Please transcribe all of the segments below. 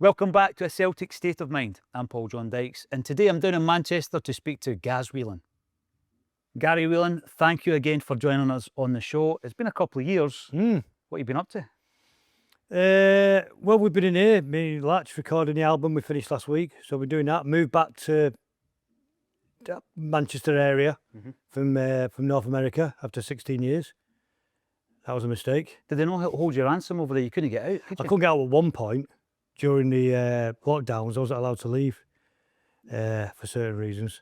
Welcome back to A Celtic State of Mind. I'm Paul John Dykes, and today I'm down in Manchester to speak to GAZ WHELAN. Gary WHELAN, thank you again for joining us on the show. It's been a couple of years. What have you been up to? Well, we've been in here, me and Latch, recording the album we finished last week. So we're doing that. Moved back to the Manchester area from North America after 16 years. That was a mistake. Did they not hold your ransom over there? You couldn't get out, could you? I couldn't get out at one point during the lockdowns. I wasn't allowed to leave for certain reasons.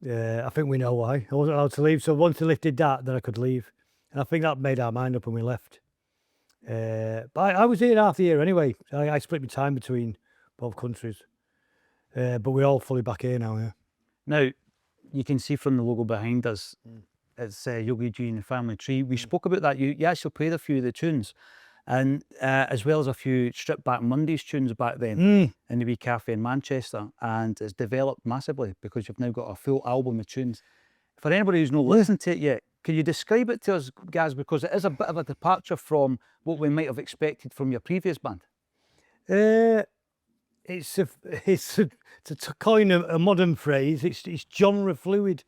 I think we know why. I wasn't allowed to leave. So once they lifted that, then I could leave. And I think that made our mind up when we left. But I was here half the year anyway. I split my time between both countries. But we're all fully back here now, yeah. Now, you can see from the logo behind us, it's Yogi G and the Family Tree. We spoke about that. You actually played a few of the tunes, and as well as a few stripped back Mondays tunes back then in the wee cafe in Manchester. And it's developed massively because you've now got a full album of tunes. For anybody who's not listened to it yet, can you describe it to us, Gaz? Because it is a bit of a departure from what we might have expected from your previous band. To coin a modern phrase, it's genre fluid.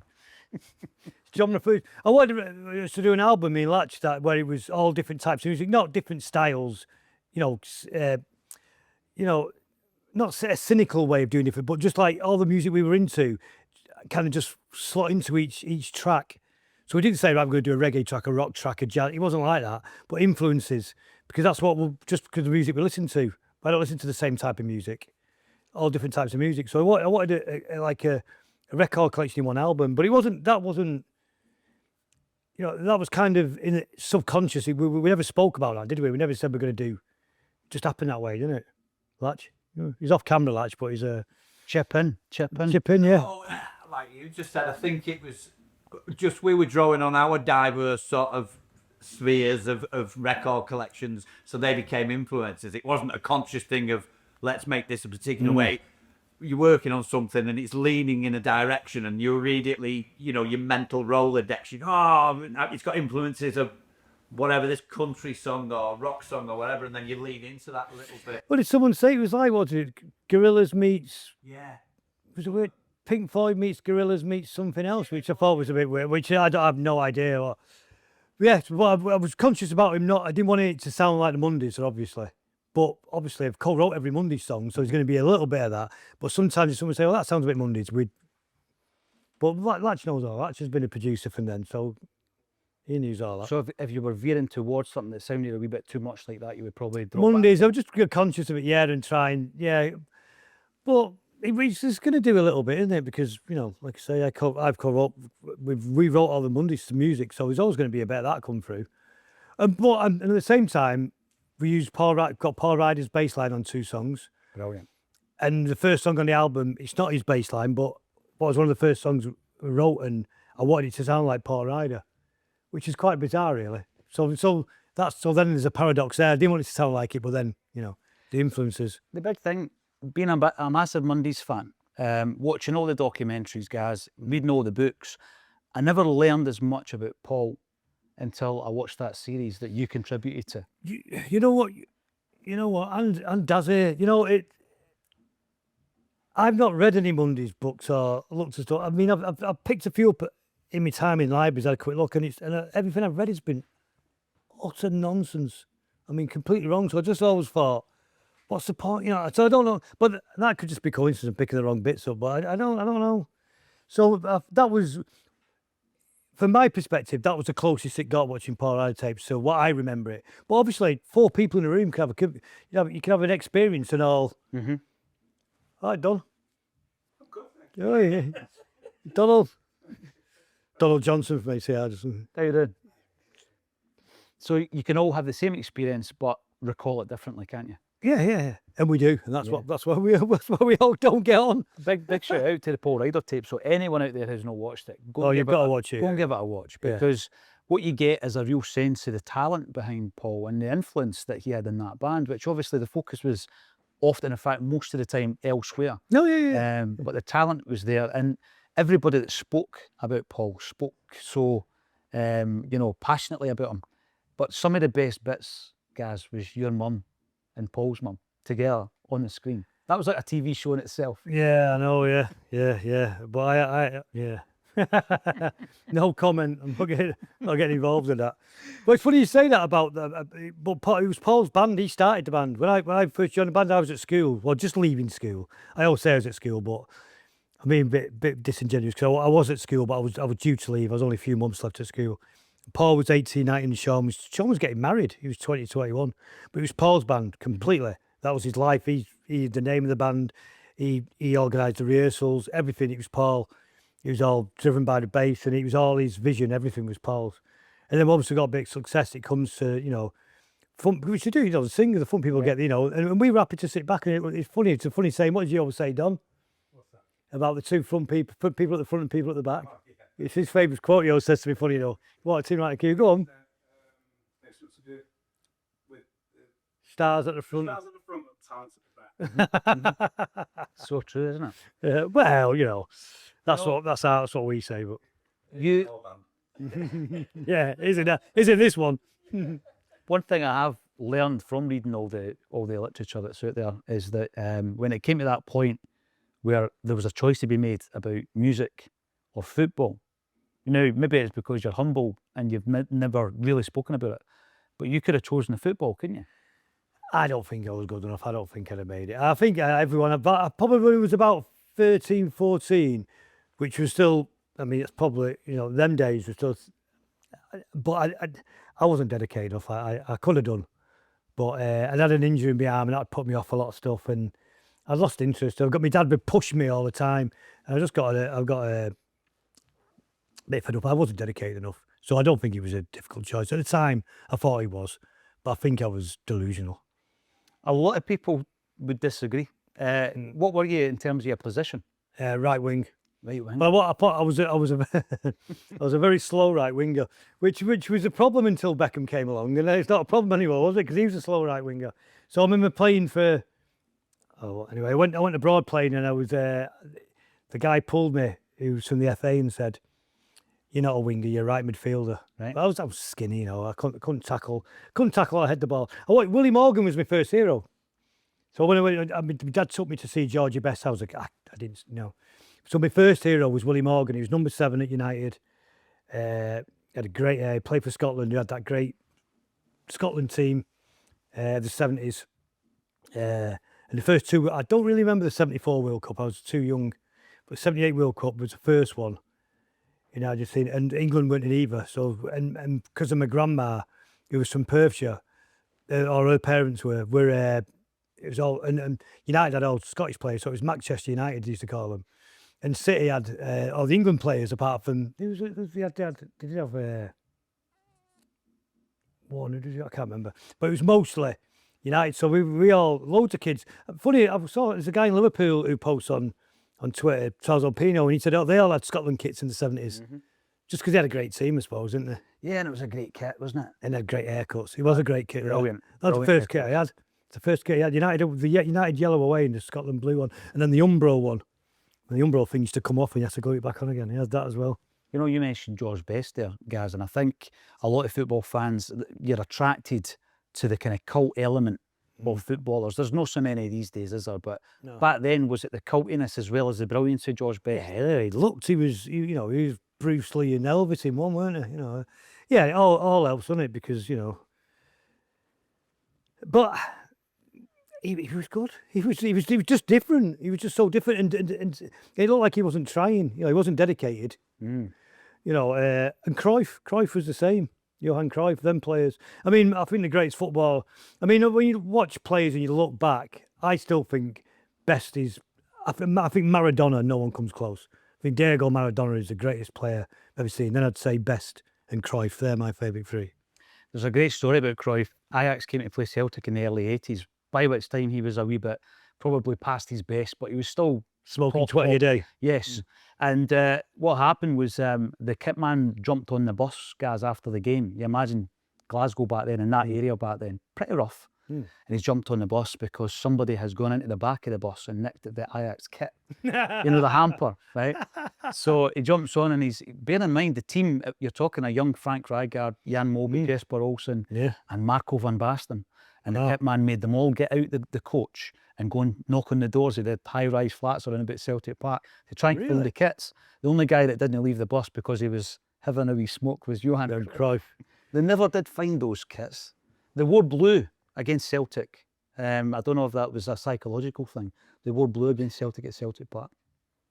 It's genre fluid. I wanted to do an album in Latch where it was all different types of music, not different styles. Not a cynical way of doing it, but just like all the music we were into, kind of just slot into each track. So we didn't say, right, I'm going to do a reggae track, a rock track, a jazz. It wasn't like that, but influences, because that's what just because of the music we listen to. I don't listen to the same type of music, all different types of music. So I wanted a record collection in one album, but that wasn't, that was kind of in subconscious. We never spoke about that, did we? We never said we're going to do. It just happened that way, didn't it? Latch, he's off camera, Latch, but he's a chip in, yeah. Oh, like you just said, I think it was just we were drawing on our diverse sort of spheres of record collections, so they became influences. It wasn't a conscious thing of let's make this a particular way. You're working on something and it's leaning in a direction, and you immediately, your mental Rolodex, it's got influences of whatever, this country song or rock song or whatever, and then you lean into that a little bit. What did someone say? It was like, what was it? Gorillaz meets... Yeah. Was it weird? Pink Floyd meets Gorillaz meets something else, which I thought was a bit weird, which I have no idea what. Yeah, well, I was conscious about him I didn't want it to sound like the Mondays, obviously. But obviously I've co-wrote every Monday song, so there's going to be a little bit of that. But sometimes if someone say, oh, that sounds a bit Mondays, but Latch knows all that. Latch has been a producer from then, so he knows all that. So if you were veering towards something that sounded a wee bit too much like that, you would probably drop Mondays, back. I was just conscious of it, and trying, But it's going to do a little bit, isn't it? Because, like I say, I've co-wrote, we've rewrote all the Mondays to music, so there's always going to be a bit of that come through. But at the same time, we used got Paul Ryder's bass line on 2 songs. Brilliant. And the first song on the album, it's not his bass line, but was one of the first songs we wrote, and I wanted it to sound like Paul Ryder, which is quite bizarre, really. So then there's a paradox there. I didn't want it to sound like it, but then, the influences. The big thing, being a massive Mondays fan, watching all the documentaries, Gaz, reading all the books, I never learned as much about Paul until I watched that series that you contributed to. You know what, and Dazzy, I've not read any Mondays books or looked at stuff. I mean, I've picked a few up in my time in libraries. I had a quick look, and everything I've read has been utter nonsense. I mean, completely wrong. So I just always thought, what's the point? So I don't know. But that could just be coincidence, picking the wrong bits up. But I don't know. So that was, from my perspective, that was the closest it got watching Paul Ryder tapes to what I remember it. But obviously, 4 people in a room can have an experience and all. All right, Don. Oh, yeah. Donald Johnson from ACR. How you doing? So you can all have the same experience, but recall it differently, can't you? Yeah, and we do, and that's why we all don't get on. Big shout out to the Paul Ryder tape. So anyone out there who's not watched it, you've got to watch it. Go and give it a watch, because what you get is a real sense of the talent behind Paul and the influence that he had in that band, which obviously the focus was often, in fact, most of the time elsewhere. No, yeah. But the talent was there, and everybody that spoke about Paul spoke so, passionately about him. But some of the best bits, Gaz, was your mum and Paul's mum together on the screen. That was like a TV show in itself. Yeah, I know. Yeah. But yeah. No comment. I'm not getting involved in that. But it's funny you say that about the. But it was Paul's band. He started the band when I first joined the band. I was at school. Well, just leaving school. I always say I was at school, but I mean a bit disingenuous because I was at school, but I was due to leave. I was only a few months left at school. Paul was 18, 19, and Sean was getting married. He was 20, 21. But it was Paul's band completely. That was his life. He the name of the band. He organised the rehearsals, everything. It was Paul. It was all driven by the bass, and it was all his vision. Everything was Paul's. And then once we got big success, it comes to fun, which you do. The singers, the fun people get. And we were happy to sit back. And it's funny. It's a funny saying. What did you always say, Don? What's that? About the two front people at the front and people at the back. Oh, yeah. It's his favourite quote. He always says to me, funny, what a team like you. Go on. It's got to do with stars at the front. Stars at the front, talent at the back. So true, isn't it? Well, that's what we say. But You, yeah, isn't this one? one thing I have learned from reading all the literature that's out there is that when it came to that point where there was a choice to be made about music or football, maybe it's because you're humble and you've never really spoken about it, but you could have chosen the football, couldn't you? I don't think I was good enough. I don't think I'd have made it. I think everyone, I probably was about 13, 14, which was still, it's probably, them days were still, but I wasn't dedicated enough. I could have done, but I had an injury in my arm and that put me off a lot of stuff, and I lost interest. I've got my dad would push me all the time, and I've got a bit fed up. I wasn't dedicated enough, so I don't think it was a difficult choice. At the time, I thought it was, but I think I was delusional. A lot of people would disagree. What were you in terms of your position? Right wing. Right wing. Well, I thought I was a very slow right winger, which was a problem until Beckham came along, and it's not a problem anymore, was it? Because he was a slow right winger. So I remember playing for. Anyway, I went abroad playing, and I was the guy pulled me, who was from the FA, and said, "You're not a winger, you're a right midfielder." Right. I was skinny, I couldn't tackle or head the ball. Willie Morgan was my first hero. So when my dad took me to see Georgie Best, I was like, I didn't know. So my first hero was Willie Morgan. He was number 7 at United. Had a great played for Scotland. He had that great Scotland team, the 70s. And the first two, I don't really remember the 74 World Cup. I was too young. But 78 World Cup was the first one. I just seen, and England weren't in either. So, and because of my grandma, who was from Perthshire, or her parents were it was all, and United had all Scottish players, so it was Manchester United, they used to call them. And City had all the England players, apart from, did he have one, I can't remember. But it was mostly United, so we all, loads of kids. Funny, I saw there's a guy in Liverpool who posts on Twitter, Charles Opino, and he said, they all had Scotland kits in the 70s. Mm-hmm. Just because they had a great team, I suppose, didn't they? Yeah, and it was a great kit, wasn't it? And they had great haircuts. It was a great kit. Brilliant. That's the first kit I had. It's the first kit I had. The United yellow away and the Scotland blue one. And then the Umbro one. And the Umbro thing used to come off and you had to glue it back on again. He had that as well. You mentioned George Best there, Gaz, and I think a lot of football fans, you're attracted to the kind of cult element of footballers. There's not so many these days, is there? But back then, was it the cultiness as well as the brilliance of George Best? Yeah, he looked, he was Bruce Lee and Elvis in one, weren't he? Yeah, it all helps, doesn't it? Because, but he was good. He was just different. He was just so different, and it looked like he wasn't trying. He wasn't dedicated. And Cruyff was the same. Johan Cruyff, them players. I think the greatest football. When you watch players and you look back, I still think Best is. I think Maradona. No one comes close. I think Diego Maradona is the greatest player I've ever seen. Then I'd say Best and Cruyff. They're my favourite three. There's a great story about Cruyff. Ajax came to play Celtic in the early 80s, by which time he was a wee bit probably past his best, but he was still smoking 20 a day. Yes. And what happened was the kit man jumped on the bus, guys, after the game. You imagine Glasgow back then and that area back then, pretty rough. And he's jumped on the bus because somebody has gone into the back of the bus and nicked the Ajax kit. The hamper, right? So he jumps on and bear in mind the team, you're talking a young Frank Rijkaard, Jan Molby, Jesper Olsen, and Marco van Basten. And the kit man made them all get out the coach and go and knock on the doors of the high-rise flats around about Celtic Park to try and find Really? the kits. The only guy that didn't leave the bus because he was having a wee smoke was Johan And Cruyff. Cruyff. They never did find those kits. They wore blue against Celtic. I don't know if that was a psychological thing. They wore blue against Celtic at Celtic Park.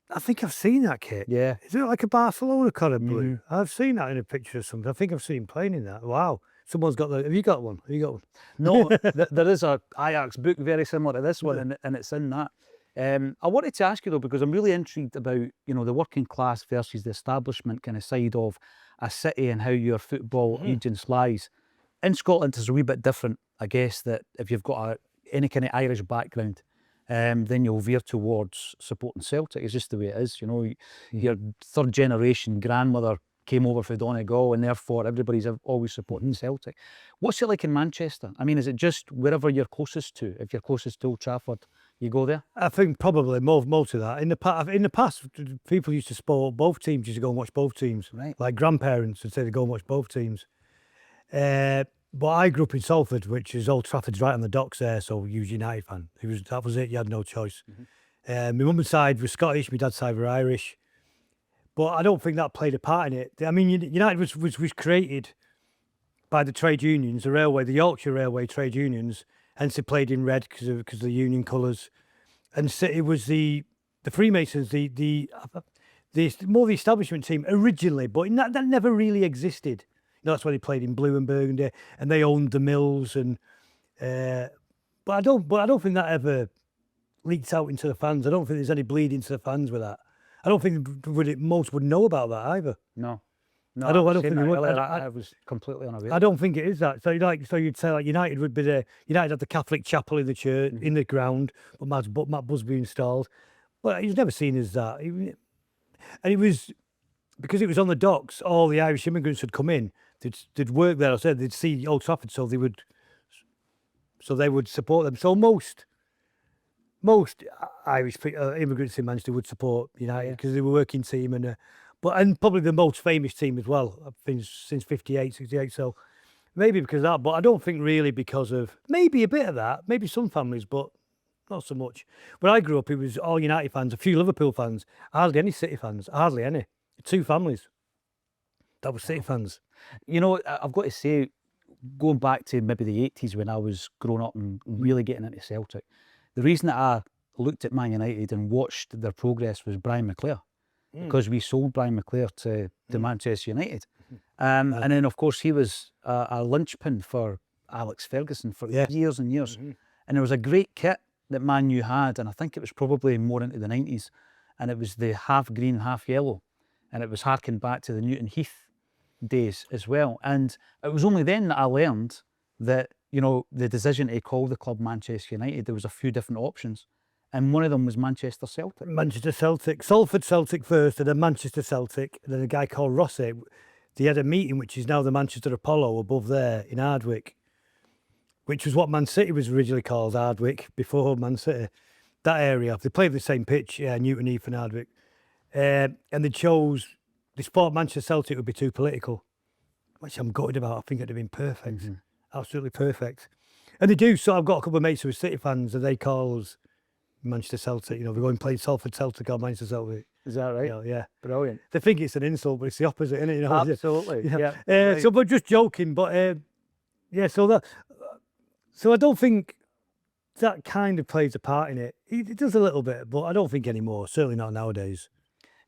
I think I've seen that kit. Yeah. Is it like a Barcelona colour blue? Mhm. I've seen that in a picture or something. I think I've seen him playing in that. Wow. Someone's got the. Have you got one? Have you got one? No, there is a Ajax book very similar to this one, and it's in that. I wanted to ask you though, because I'm really intrigued about, you know, the working class versus the establishment kind of side of a city and how your football allegiance lies. In Scotland, it's a wee bit different, I guess, that if you've got any kind of Irish background, then you'll veer towards supporting Celtic. It's just the way it is, you know. Your third generation grandmother came over from Donegal, and therefore everybody's always supporting Celtic. What's it like in Manchester? I mean, is it just wherever you're closest to? If you're closest to Old Trafford, you go there? I think probably most of that. In the past, people used to support both teams. Used to go and watch both teams. Right. Like grandparents would say they go and watch both teams. But I grew up in Salford, which is Old Trafford's right on the docks there, so he was a United fan. That was it. You had no choice. My mum's side was Scottish. My dad's side were Irish. But I don't think that played a part in it. I mean, United was created by the trade unions, the Yorkshire Railway trade unions, hence it played in red because of the union colours. And City was the Freemasons, the more the establishment team originally, but that never really existed. You know, that's why they played in blue and burgundy, and they owned the mills. And but I don't think that ever leaked out into the fans. I don't think there's any bleeding to the fans with that. I don't think most would know about that either. No. I don't same think they that would. earlier. I was completely unaware. I don't think it is that. So you'd say like United would be United had the Catholic chapel in the church in the ground, but Matt Busby installed. But he was never seen as that. And it was because it was on the docks. All the Irish immigrants had come in. They'd work there. I said they'd see Old Trafford, so they would support them. So most Irish immigrants in Manchester would support United because they were a working team and probably the most famous team as well, I think, since 58, 68. So maybe because of that, but I don't think really because of maybe a bit of that, maybe some families, but not so much. When I grew up, it was all United fans, a few Liverpool fans, hardly any City fans, hardly any. 2 families that were City fans. You know, I've got to say, going back to maybe the 80s when I was growing up and really getting into Celtic, the reason that I looked at Man United and watched their progress was Brian McClare, because we sold Brian McClare to Manchester United. And then, of course, he was a linchpin for Alex Ferguson for years and years. And there was a great kit that Man U had, and I think it was probably more into the 90s, and it was the half green, half yellow, and it was harking back to the Newton Heath days as well. And it was only then that I learned that, you know, the decision to call the club Manchester United, there was a few different options, and one of them was Manchester Celtic. Manchester Celtic, Salford Celtic first, and then Manchester Celtic, and then a guy called Rossi. They had a meeting, which is now the Manchester Apollo above there in Ardwick, which was what Man City was originally called, Ardwick, before Man City. That area, they played the same pitch, Newton Heath and Ardwick. And they thought Manchester Celtic would be too political, which I'm gutted about. I think it'd have been perfect, absolutely perfect. And they do. So I've got a couple of mates who are City fans, and they call us Manchester Celtic. You know, we go and play Salford Celtic or Manchester Celtic. Is that right? Yeah. Brilliant. They think it's an insult, but it's the opposite, isn't it? You know? Absolutely. Yeah. Yeah. So, but just joking. But so I don't think that kind of plays a part in it. It does a little bit, but I don't think anymore. Certainly not nowadays.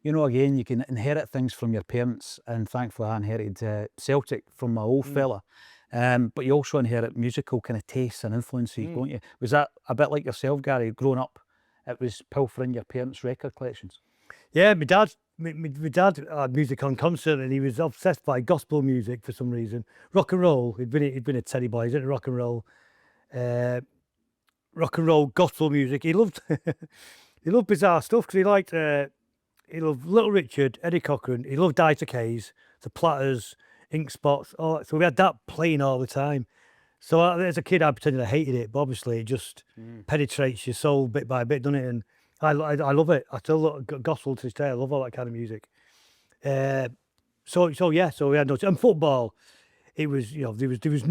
You know, again, you can inherit things from your parents, and thankfully I inherited Celtic from my old fella. But you also inherit musical kind of tastes and influences, don't you? Was that a bit like yourself, Gary? Growing up, it was pilfering your parents' record collections? Yeah, my dad had music on concert, and he was obsessed by gospel music for some reason. Rock and roll. He'd been a teddy boy. He's into rock and roll gospel music. He loved he loved bizarre stuff because he loved Little Richard, Eddie Cochran. He loved Dieter Kays, the Platters, Ink Spots. So we had that playing all the time. So as a kid, I pretended I hated it, but obviously it just penetrates your soul bit by bit, doesn't it? And I love it. I still love gospel to this day. I love all that kind of music. So we had no. And football, it was, you know, there was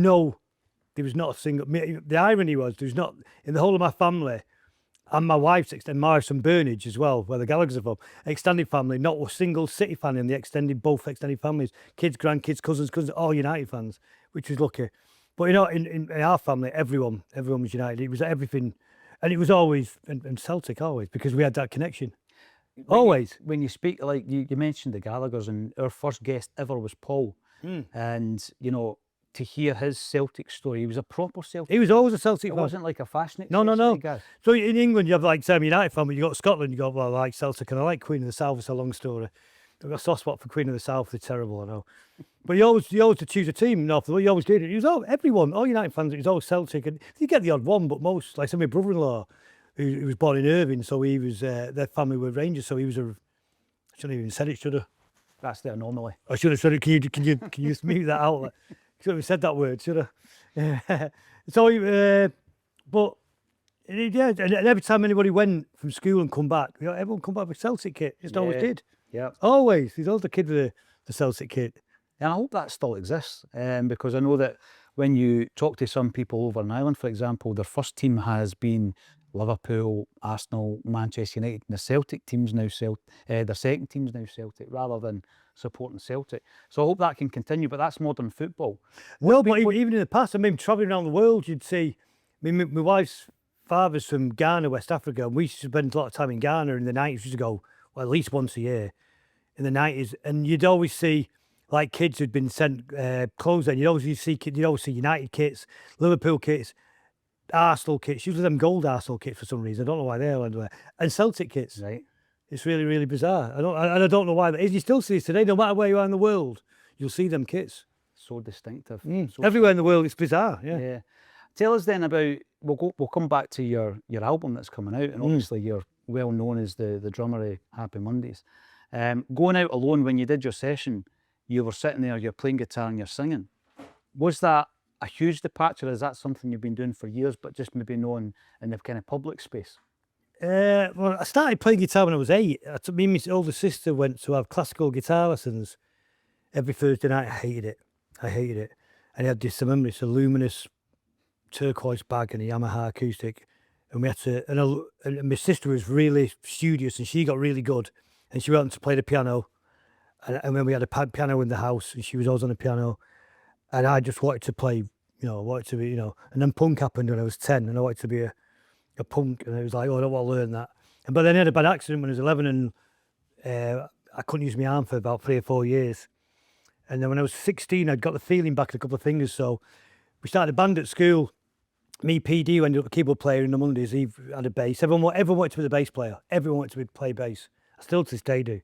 not a single. The irony was there was not in the whole of my family. And my wife's extended, Morris from Burnage as well, where the Gallaghers are from. Extended family, not a single City fan in the both extended families. Kids, grandkids, cousins, all United fans, which was lucky. But you know, in our family, everyone was United. It was everything, and it was always and Celtic always because we had that connection. Always. When you speak, like you mentioned the Gallaghers, and our first guest ever was Paul, and you know, to hear his Celtic story, he was a proper Celtic. He was always a Celtic It fan. wasn't like a fascinating. No. Guy. So in England, you have like Sam United fan, but you got Scotland, you got well, I like Celtic, and I like Queen of the South. It's a long story. I've got a soft spot for Queen of the South. They're terrible, I know. But you always to choose a team. No, you always did it. It was all United fans. It was always Celtic, and you get the odd one, but most, like my brother-in-law, who was born in Irvine, so he was their family were Rangers, so he was a. I shouldn't have even said it, should I? That's the anomaly. I should have said it. Can you smooth that out? Should have said that word, should I? So, but yeah, and every time anybody went from school and come back, you know, everyone come back with Celtic kit. Just always did. Yeah. Always. He's always the kid with the Celtic kit. And I hope that still exists, because I know that when you talk to some people over in Ireland, for example, their first team has been Liverpool, Arsenal, Manchester United, and the Celtic team's now their second team's now Celtic, rather than supporting Celtic. So I hope that can continue, but that's modern football. Well, but even in the past, I mean, travelling around the world, you'd see, I mean, my wife's father's from Ghana, West Africa, and we used to spend a lot of time in Ghana in the 90s. We used to go, well, at least once a year in the 90s, and you'd always see like kids who'd been sent clothes, and you'd always see United kits, Liverpool kits, Arsenal kits, usually them gold Arsenal kits for some reason. I don't know why they're everywhere. And Celtic kits. Right. It's really, really bizarre. I don't know why that is. You still see this today, no matter where you are in the world, you'll see them kits. So distinctive. So Everywhere in the world, it's bizarre. Yeah. Yeah. Tell us then about, we'll come back to your album that's coming out, and obviously you're well known as the drummer of Happy Mondays. Going out alone, when you did your session, you were sitting there, you're playing guitar and you're singing. Was that a huge departure? Is that something you've been doing for years, but just maybe known in the kind of public space? Well, I started playing guitar when I was 8. Me and my older sister went to have classical guitar lessons every Thursday night. I hated it. And he had this, I remember, this luminous turquoise bag and a Yamaha acoustic. And we had to, and my sister was really studious and she got really good. And she went on to play the piano. And when we had a piano in the house, and she was always on the piano. And I just wanted to play, and then punk happened when I was 10, and I wanted to be a punk, and I was like, oh, I don't want to learn that. But then I had a bad accident when I was 11, and I couldn't use my arm for about 3 or 4 years. And then when I was 16, I'd got the feeling back in a couple of fingers, so we started a band at school. Me, PD, who ended up a keyboard player in the Mondays, he had a bass. Everyone wanted to be the bass player. Everyone wanted to play bass. I still to this day do.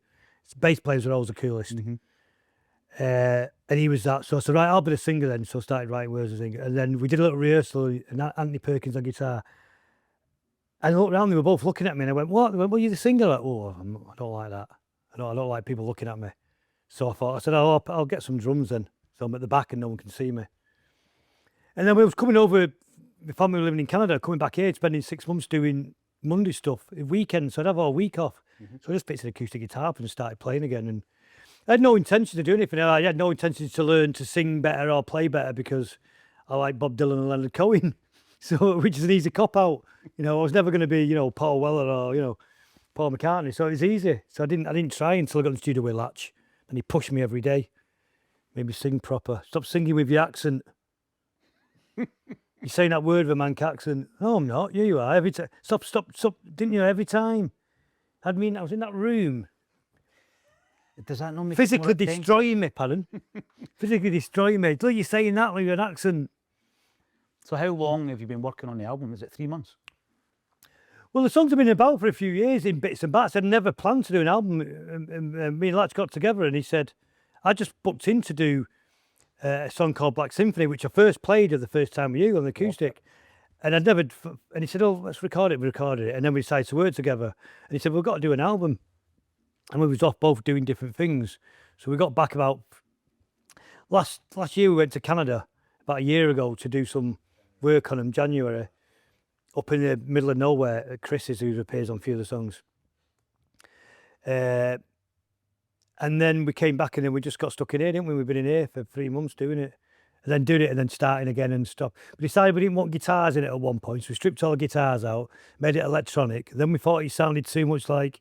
Bass players are always the coolest. And he was that, so I said, right, I'll be the singer then. So I started writing words and singing. And then we did a little rehearsal, and Anthony Perkins on guitar. And I looked around, they were both looking at me, and I went, what? They went, well, you're the singer. Like, oh, I don't like that. I don't like people looking at me. So I said, oh, I'll get some drums then. So I'm at the back and no one can see me. And then we was coming over, my family were living in Canada, coming back here, spending 6 months doing Monday stuff, weekends, so I'd have all week off. So I just picked an acoustic guitar up and started playing again. And I had no intention to do anything. I had no intention to learn to sing better or play better because I like Bob Dylan and Leonard Cohen. So, which is an easy cop out. I was never going to be, Paul Weller or, Paul McCartney. So it was easy. So I didn't try until I got in the studio with Latch. And he pushed me every day. Made me sing proper. Stop singing with your accent. You're saying that word with a Manc accent. No, I'm not. Yeah, you are. Every time. Stop. Didn't you? Every time. I was in that room. Does that not make Physically destroying me, pardon? Physically destroying me. Look, you're saying that with an accent. So how long have you been working on the album? Is it 3 months? Well, the songs have been about for a few years in bits and bats. I'd never planned to do an album. And me and Latch got together and he said, I just booked in to do a song called Black Symphony, which I first played at the first time with you on the acoustic. And and he said, oh, let's record it. We recorded it. And then we decided to work together. And he said, we've got to do an album. And we was off both doing different things. So we got back about, last year we went to Canada, about a year ago, to do some work on them, January, up in the middle of nowhere at Chris's, who appears on a few of the songs. And then we came back and then we just got stuck in here, didn't we? We've been in here for 3 months doing it. and then doing it and then starting again and stop. We decided we didn't want guitars in it at one point, so we stripped all the guitars out, made it electronic. Then we thought it sounded too much like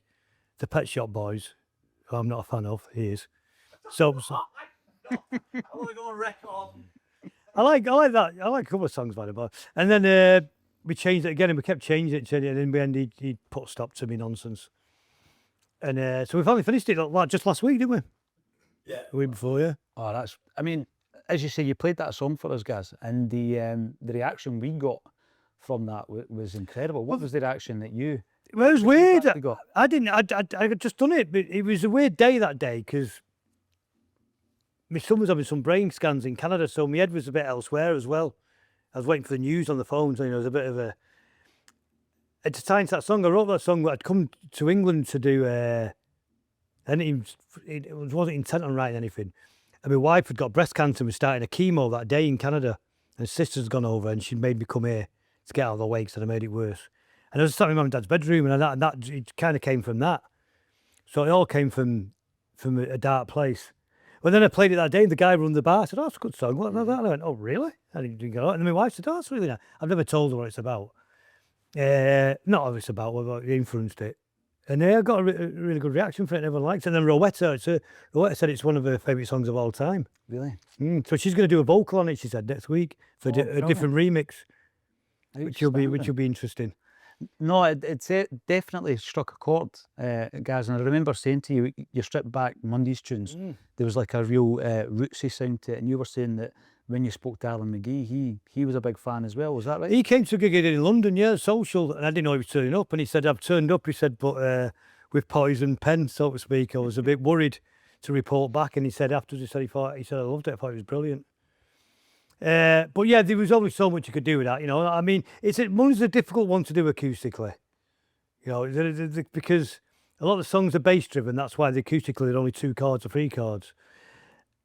the Pet Shop Boys, who I'm not a fan of. He is. So I want to go on record. I like that. I like a couple of songs by the boy. And then we changed it again, and we kept changing it, and in the end he put a stop to me nonsense. And so we finally finished it like just last week, didn't we? Yeah. The week before, yeah. Oh, that's. I mean, as you say, you played that song for us, Gaz, and the reaction we got from that was incredible. What was the reaction that you? Well, it was weird. feedback you got? I didn't. I had just done it, but it was a weird day that day because my son was having some brain scans in Canada, so my head was a bit elsewhere as well. I was waiting for the news on the phone, so it was a bit of a. At the time, that song, I wrote that song. I'd come to England to do. And it wasn't intent on writing anything. And my wife had got breast cancer and was starting a chemo that day in Canada. And sister's gone over and she made me come here to get out of the way because I made it worse. And I was sat in my mum and dad's bedroom, and that it kind of came from that. So it all came from a dark place. Well, then I played it that day, and the guy run the bar said, "Oh, that's a good song. What about that?" And I went, "Oh, really?" I didn't go. And then my wife said, "Oh, that's really nice." I've never told her what it's about. Not what it's about, what influenced it. And I got a really good reaction for it, and everyone liked it. And then Rowetta said it's one of her favourite songs of all time. Really? So she's going to do a vocal on it, she said, next week for a different remix, which will be interesting. No, it's definitely struck a chord, Gaz. And I remember saying to you, you stripped back Monday's tunes. There was like a real rootsy sound to it, and you were saying that when you spoke to Alan McGee, he was a big fan as well. Was that right? He came to a gig in London, yeah, social, and I didn't know he was turning up. And he said, "I've turned up." He said, "But with poison pen, so to speak." I was a bit worried to report back, and he said afterwards, he said, "I loved it. I thought it was brilliant." But yeah, there was only so much you could do with that, you know. I mean, one's a difficult one to do acoustically, you know, because a lot of the songs are bass driven. That's why the acoustically they're only 2 chords or 3 chords,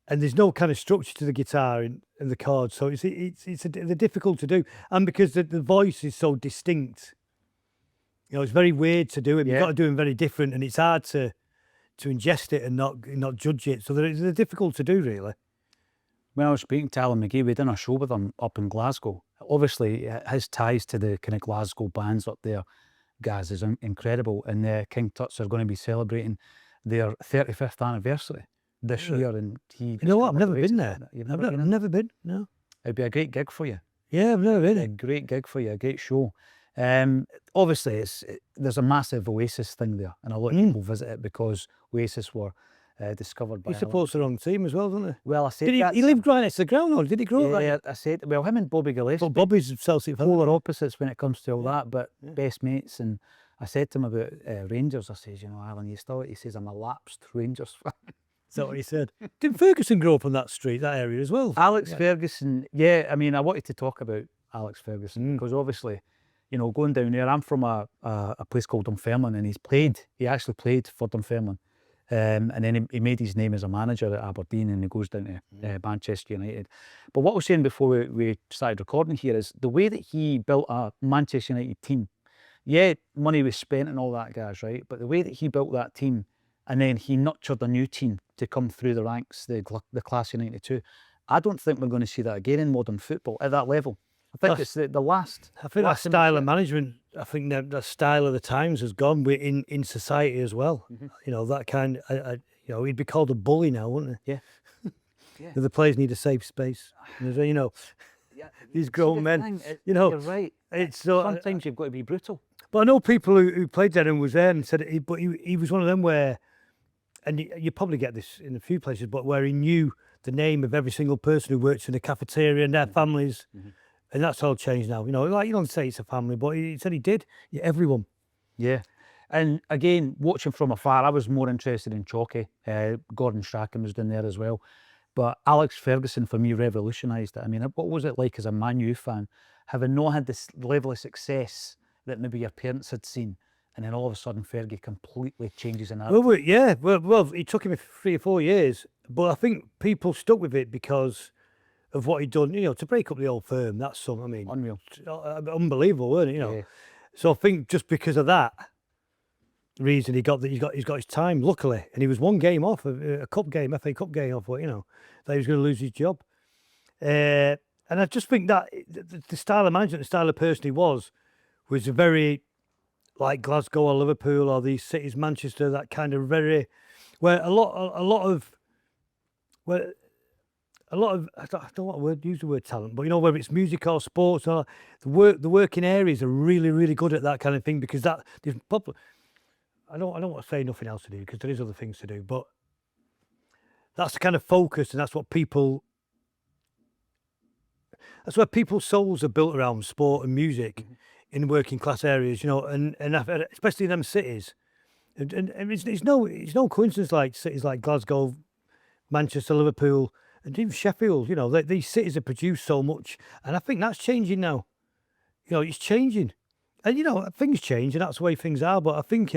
and there's no kind of structure to the guitar and the chords, so they're difficult to do. And because the voice is so distinct, you know, it's very weird to do it. Yeah. You've got to do them very different, and it's hard to ingest it and not judge it. So they're difficult to do, really. When I was speaking to Alan McGee, we done a show with him up in Glasgow. Obviously, his ties to the kind of Glasgow bands up there, Gaz, is incredible. And King Tut's are going to be celebrating their 35th anniversary this year. And You know what? I've never been there. You've I've never been? never been. No. It'd be a great gig for you. Yeah, I've never been. A great gig for you, a great show. Obviously, there's a massive Oasis thing there, and a lot of people visit it because Oasis were discovered by. He supports the wrong team as well, doesn't he? Well, I said Did he lived right next to the ground, or did he grow up right? Yeah, I said. Well, him and Bobby Gillespie. Well, Bobby's Celtic fan. Polar opposites when it comes to all that, but best mates. And I said to him about Rangers. I says, you know, Alan, he says, I'm a lapsed Rangers fan. Is that what he said? Didn't Ferguson grow up on that street, that area as well? Alex Ferguson, yeah. I mean, I wanted to talk about Alex Ferguson because obviously, you know, going down there, I'm from a place called Dunfermline, and he actually played for Dunfermline. And then he made his name as a manager at Aberdeen, and he goes down to Manchester United. But what I was saying before we started recording here is the way that he built a Manchester United team. Yeah, money was spent and all that, guys, right? But the way that he built that team, and then he nurtured a new team to come through the ranks, the class of '92. I don't think we're going to see that again in modern football at that level. I think it's the last. I think that style of management, I think that style of the times has gone in society as well. You know, that kind you know, he'd be called a bully now, wouldn't he? Yeah. Yeah. The players need a safe space. You know, these grown men, you know. You're right. It's so, Sometimes you've got to be brutal. but I know people who played there and was there and said, he was one of them where, and you probably get this in a few places, but where he knew the name of every single person who works in the cafeteria and their families. And that's all changed now. You know, like you don't say it's a family, but he said he did. Yeah, everyone. Yeah. And again, watching from afar, I was more interested in Chalky. Gordon Strachan was down there as well. But Alex Ferguson, for me, revolutionised it. I mean, what was it like as a Man U fan, having not had this level of success that maybe your parents had seen, and then all of a sudden Fergie completely changes the narrative? Well, it took him 3 or 4 years, but I think people stuck with it because of what he'd done, you know, to break up the old firm. That's something, I mean, Unreal. Unbelievable, weren't it? You know. Yeah. So I think just because of that reason, he's got his time, luckily, and he was one game off, a cup game, FA Cup game off, you know, that he was going to lose his job. And I just think that the style of management, the style of person he was a very like Glasgow or Liverpool or these cities, Manchester, that kind of very, where a lot of I don't want to use the word talent, but you know, whether it's music or sports or the working areas are really, really good at that kind of thing, because that there's probably, I don't want to say nothing else to do, because there is other things to do, but that's the kind of focus, and that's what people, that's where people's souls are built around sport and music in working class areas, you know, and especially in them cities. And it's no coincidence, like cities like Glasgow, Manchester, Liverpool, and even Sheffield, you know, these cities have produced so much, and I think that's changing now. You know, it's changing, and you know, things change, and that's the way things are. But I think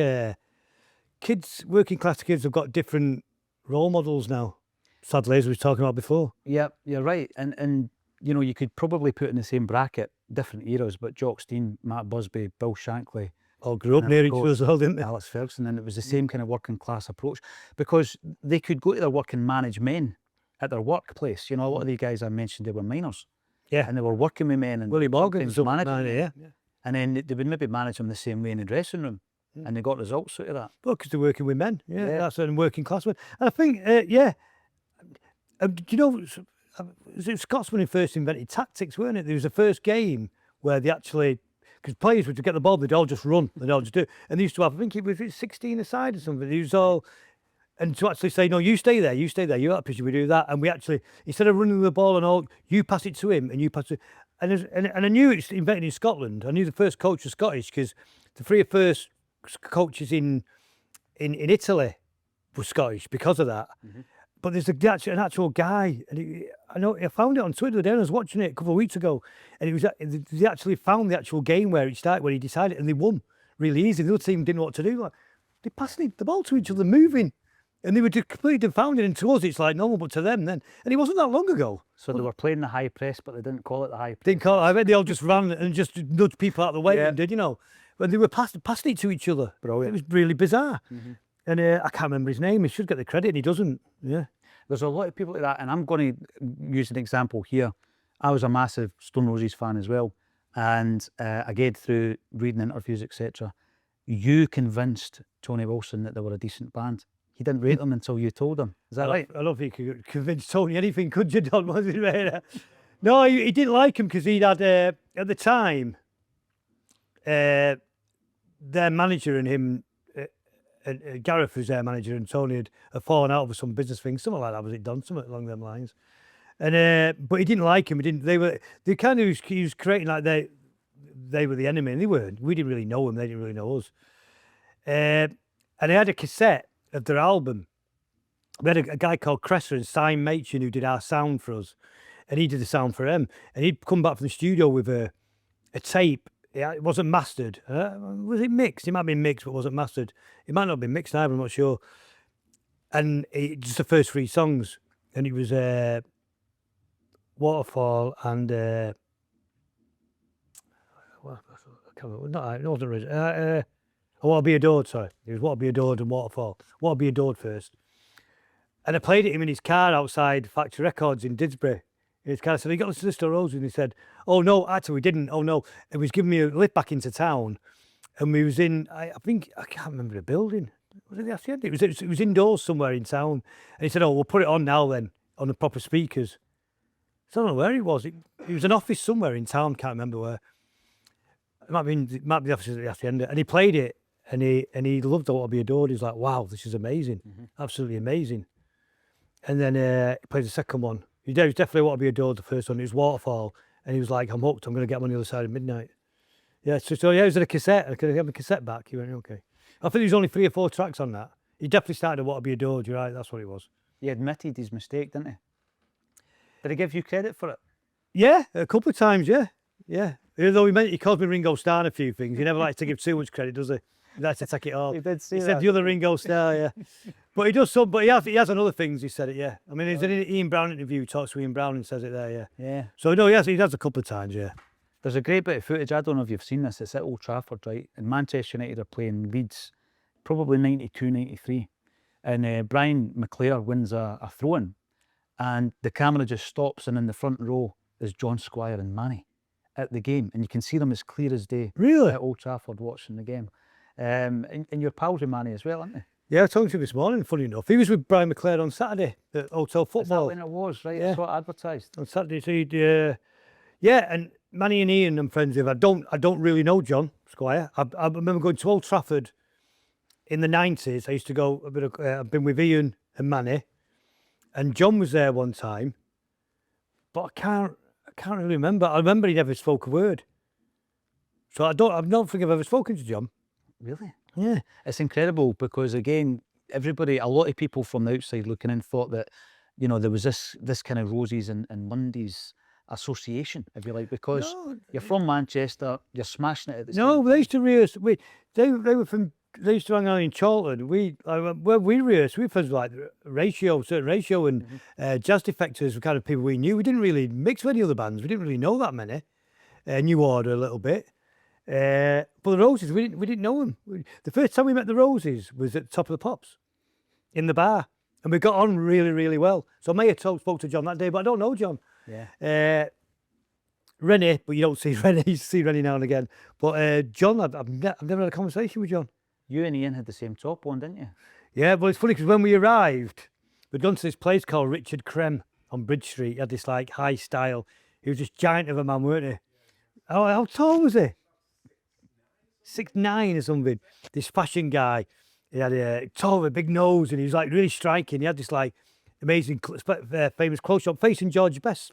kids, working class kids, have got different role models now. Sadly, as we were talking about before. Yeah, you're right. And you know, you could probably put in the same bracket different eras, but Jock Stein, Matt Busby, Bill Shankly, All grew up and near of each course, other, didn't they? Alex Ferguson, and it was the same kind of working class approach, because they could go to their work and manage men at their workplace. You know, a lot of the guys I mentioned, they were minors. Yeah. And they were working with men, and Willie Morgan, sometimes managing them. yeah. And then they would maybe manage them the same way in the dressing room, and they got results out of that. Well, because they're working with men, yeah, Yeah. that's a working class men. And I think, do you know, it was Scotsman who first invented tactics, weren't it? There was the first game where they actually, because players would get the ball, they'd all just run, they'd all just do it. And they used to have, I think it was 16 aside or something. It was all, and to actually say, no, you stay there, you're at the pitch, we do that. And we actually, instead of running the ball and all, you pass it to him and you pass it. And I knew it's invented in Scotland. I knew the first coach was Scottish, because the three first coaches in Italy were Scottish because of that. But there's an actual guy, and I found it on Twitter the day, I was watching it a couple of weeks ago, and it was they actually found the actual game where it started, where he decided, and they won really easy. The other team didn't know what to do. Like, they passed the ball to each other, moving, and they were just completely dumbfounded. And to us, it's like normal, but to them, then, and it wasn't that long ago. So they were playing the high press, but they didn't call it the high press. Didn't call it. I bet they all just ran and just nudged people out of the way, Yeah. and did, you know, when they were passing it to each other. Brilliant. It was really bizarre. And I can't remember his name. He should get the credit, and he doesn't. Yeah. There's a lot of people like that, and I'm going to use an example here. I was a massive Stone Roses fan as well, and again, through reading interviews, etc., you convinced Tony Wilson that they were a decent band. He didn't rate them until you told him. Is that right? I don't think you could convince Tony anything, could you, Don? Was it, mate? No, he didn't like him because he'd had, at the time, their manager and him, Gareth was their manager, and Tony had fallen out over some business thing, something like that. Was it Don? Something along them lines. And but he didn't like him. They kind of he was creating like they were the enemy, and they weren't. We didn't really know them. They didn't really know us. And they had a cassette of their album. We had a guy called Cresser and Simon Machin who did our sound for us, and he did the sound for them. And he'd come back from the studio with a tape. It wasn't mastered. Was it mixed? It might have been mixed, but it wasn't mastered. It might not have been mixed either, I'm not sure. And just the first three songs. And it was Waterfall and it wasn't original. I Want to Be Adored, sorry. It was Want to Be Adored and Waterfall. Want to Be Adored first. And I played it him in his car outside Factory Records in Didsbury. In his car, so he got to the Store Roses and he said, "Oh no, actually we didn't. Oh no." And he was giving me a lift back into town, and we was in. I think I can't remember the building. Was it the Hacienda? It was indoors somewhere in town. And he said, "Oh, we'll put it on now then on the proper speakers." So I don't know where he was. It was an office somewhere in town. Can't remember where. It might be the office at the Hacienda. And he played it, and he loved I Want to Be Adored. He was like, "Wow, this is amazing, absolutely amazing." And then he played the second one. He was definitely Want to Be Adored, the first one. It was Waterfall. And he was like, "I'm hooked. I'm going to get him on the other side of midnight." Yeah, so yeah, it was in a cassette. I could have the cassette back. He went, "Okay." I think there was only 3 or 4 tracks on that. He definitely started Want to Be Adored. You're right, that's what it was. He admitted his mistake, didn't he? Did he give you credit for it? Yeah, a couple of times, yeah. Even though he calls me Ringo Starr and a few things. He never likes to give too much credit, does he? He likes to take it all. He did say He said that. the other Ringo Starr, yeah. But he does some, but he has on other things, he said it, yeah. I mean, there's an Ian Brown interview, he talks to Ian Brown and says it there, yeah. Yeah. So no, yes, he does a couple of times, yeah. There's a great bit of footage, I don't know if you've seen this, it's at Old Trafford, right? And Manchester United are playing Leeds, probably 92, 93. And Brian McClare wins a throw-in. and the camera just stops, and in the front row is John Squire and Manny at the game, and you can see them as clear as day. Really? At Old Trafford watching the game. And you're pals with Manny as well, aren't you? Yeah, I was talking to him this morning, funny enough. He was with Brian McClare on Saturday at Hotel Is that Football. when it was, right? Yeah. I saw it advertised. On Saturday, so yeah, and Manny and Ian I'm friends with. I don't really know John Squire. I remember going to Old Trafford in the 90s. I used to go I've been with Ian and Manny, and John was there one time, but I can't really remember. I remember he never spoke a word. So I don't think I've ever spoken to John. Really? Yeah. It's incredible because, again, a lot of people from the outside looking in thought that, you know, there was this kind of Roses and Mondays association, if you like, because No, you're from Manchester, you're smashing it at the No, same they used to rehearse. They used to hang out in Charlton. We rehearsed. We were friends with like certain ratio, and Jazz Defectors were kind of people we knew. We didn't really mix with any other bands. We didn't really know that many. New Order a little bit. But the Roses, we didn't know them. The first time we met the Roses was at Top of the Pops, in the bar, and we got on really, really well. So I may have spoke to John that day, but I don't know John. Yeah. Rennie, but you don't see Rennie. You see Rennie now and again. But John, I've never had a conversation with John. You and Ian had the same top one, didn't you? Yeah, but it's funny because when we arrived, we'd gone to this place called Richard Crem on Bridge Street. He had this like high style. He was this giant of a man, weren't he? How tall was he? 6'9" or something. This fashion guy. He had a tall, a big nose, and he was like really striking. He had this like amazing, famous clothes shop facing George Best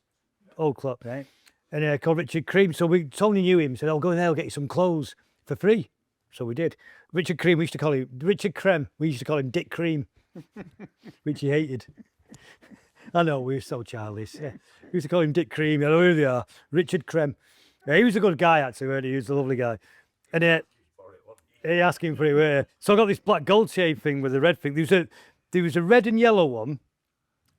old club, Right. and called Richard Cream. So Tony knew him. Said, "I'll go in there. I'll get you some clothes for free." So we did. Richard Cream. We used to call him Richard Crem. We used to call him Dick Cream, which he hated. I know, we were so childish. Yeah. We used to call him Dick Cream. I know who they are. Richard Crem. Yeah, he was a good guy, actually, weren't he? He was a lovely guy. And he asked him for it. So I got this black gold shade thing with the red thing. There was a red and yellow one.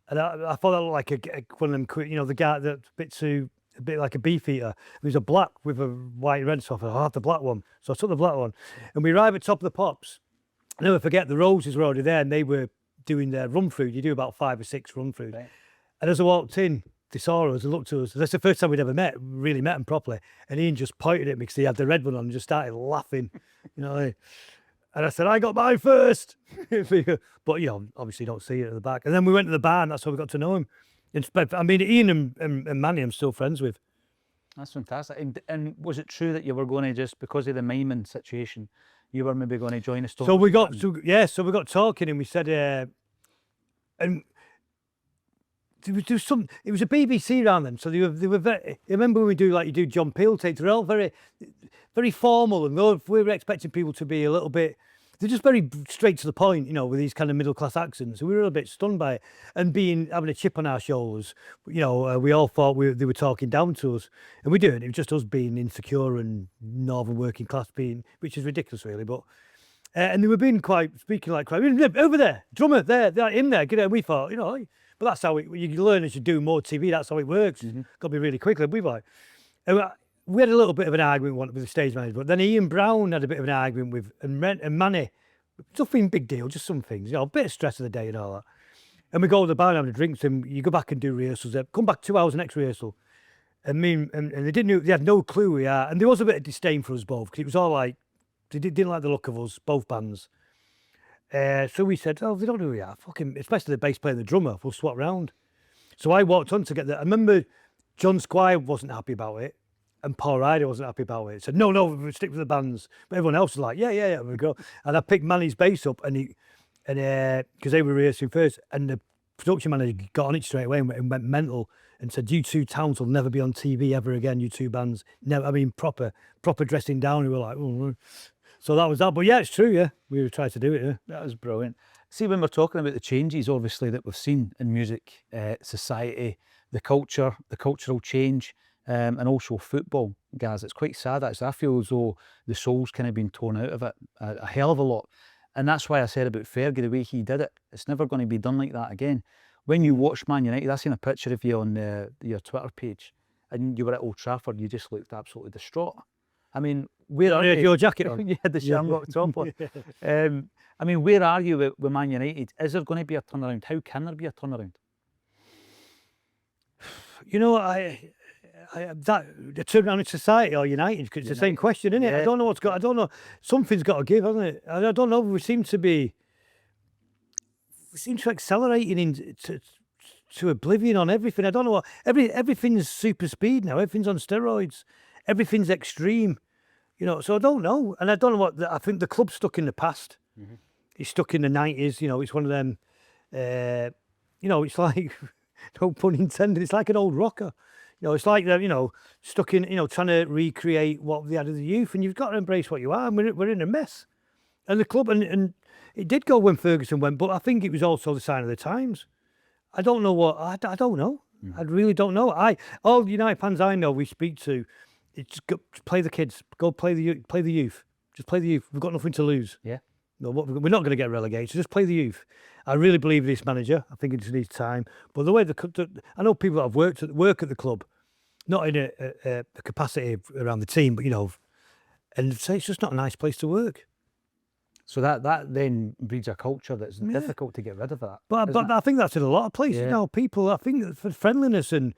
And I thought that looked like one of them, you know, the guy that's a bit like a beefeater. There was a black with a white and red, so I thought, I'll have the black one. So I took the black one. And we arrived at Top of the Pops. I'll never forget, the Roses were already there, and they were doing their run-through. You do about 5 or 6 run-throughs. Right. And as I walked in, they saw us and looked at us. That's the first time we'd ever really met them properly. And Ian just pointed at me because he had the red one on and just started laughing. You know, and I said, I got mine first. But, you know, obviously you don't see it at the back. And then we went to the bar, and that's how we got to know him. I mean, Ian and Manny I'm still friends with. That's fantastic. And was it true that you were going to, just because of the miming situation, you were maybe going to join us? So we got talking, and we said, and there was some. It was a BBC around them, so they were very. I remember when we do you do John Peel tapes. They're all very, very formal, and we were expecting people to be a little bit. They're just very straight to the point, you know, with these kind of middle class accents. So we were a bit stunned by it, and having a chip on our shoulders. You know, we all thought they were talking down to us, and we didn't. It was just us being insecure and northern working class which is ridiculous, really. But and they were speaking like over there, drummer there, him there. Get it. We thought, you know. But that's how you learn as you do more TV. That's how it works. Got to be really quick. We had a little bit of an argument with the stage manager, but then Ian Brown had a bit of an argument with and Manny. Nothing big deal, just some things, you know, a bit of stress of the day and all that. And we go to the bar and have a drink. And you go back and do rehearsals. Come back 2 hours next rehearsal, and they had no clue who we are. And there was a bit of disdain for us both because it was all like they didn't like the look of us, both bands. So we said, oh, they don't know who we are. Fucking, especially the bass player and the drummer, we'll swap round. So I walked on to get there. I remember John Squire wasn't happy about it, and Paul Ryder wasn't happy about it. He said, no, we'll stick with the bands. But everyone else was like, yeah, we go. And I picked Manny's bass up, and because they were rehearsing first, and the production manager got on it straight away and went mental and said, you two towns will never be on TV ever again, you two bands. Never, I mean, proper dressing down. We were like, oh. So that was that. But yeah, it's true, yeah. We were trying to do it, yeah. That was brilliant. See, when we're talking about the changes, obviously, that we've seen in music, society, the culture, the cultural change, and also football, guys, it's quite sad, actually. I feel as though the soul's kind of been torn out of it a hell of a lot. And that's why I said about Fergie, the way he did it, it's never going to be done like that again. When you watch Man United, I seen a picture of you on your Twitter page, and you were at Old Trafford, you just looked absolutely distraught. I mean, where are you? Your jacket on. You had the shamrock top on. I mean, where are you with Man United? Is there going to be a turnaround? How can there be a turnaround? You know, they turn around in society or United, 'cause it's the same question, isn't it? I don't know what's got. I don't know. Something's got to give, hasn't it? I don't know. We seem to accelerating to oblivion on everything. I don't know what everything's super speed now. Everything's on steroids. Everything's extreme. You know, so I don't know, and I don't know what. I think the club's stuck in the past. It's stuck in the 90s. You know, it's one of them. You know, it's like, no pun intended. It's like an old rocker. You know, it's like they're, you know, stuck in, you know, trying to recreate what they had as a youth, and you've got to embrace what you are. And we're in a mess. And the club, and it did go when Ferguson went, but I think it was also the sign of the times. I don't know what, I don't know. I really don't know. All United fans I know we speak to, it's just play the kids, go play the youth. Just play the youth. We've got nothing to lose. Yeah. No, we're not going to get relegated. So just play the youth. I really believe in this manager. I think it just needs time. But the way I know people that have work at the club, not in a capacity around the team, but you know, and say it's just not a nice place to work. So that then breeds a culture that's difficult to get rid of that. But I think that's in a lot of places now. People, I think for friendliness and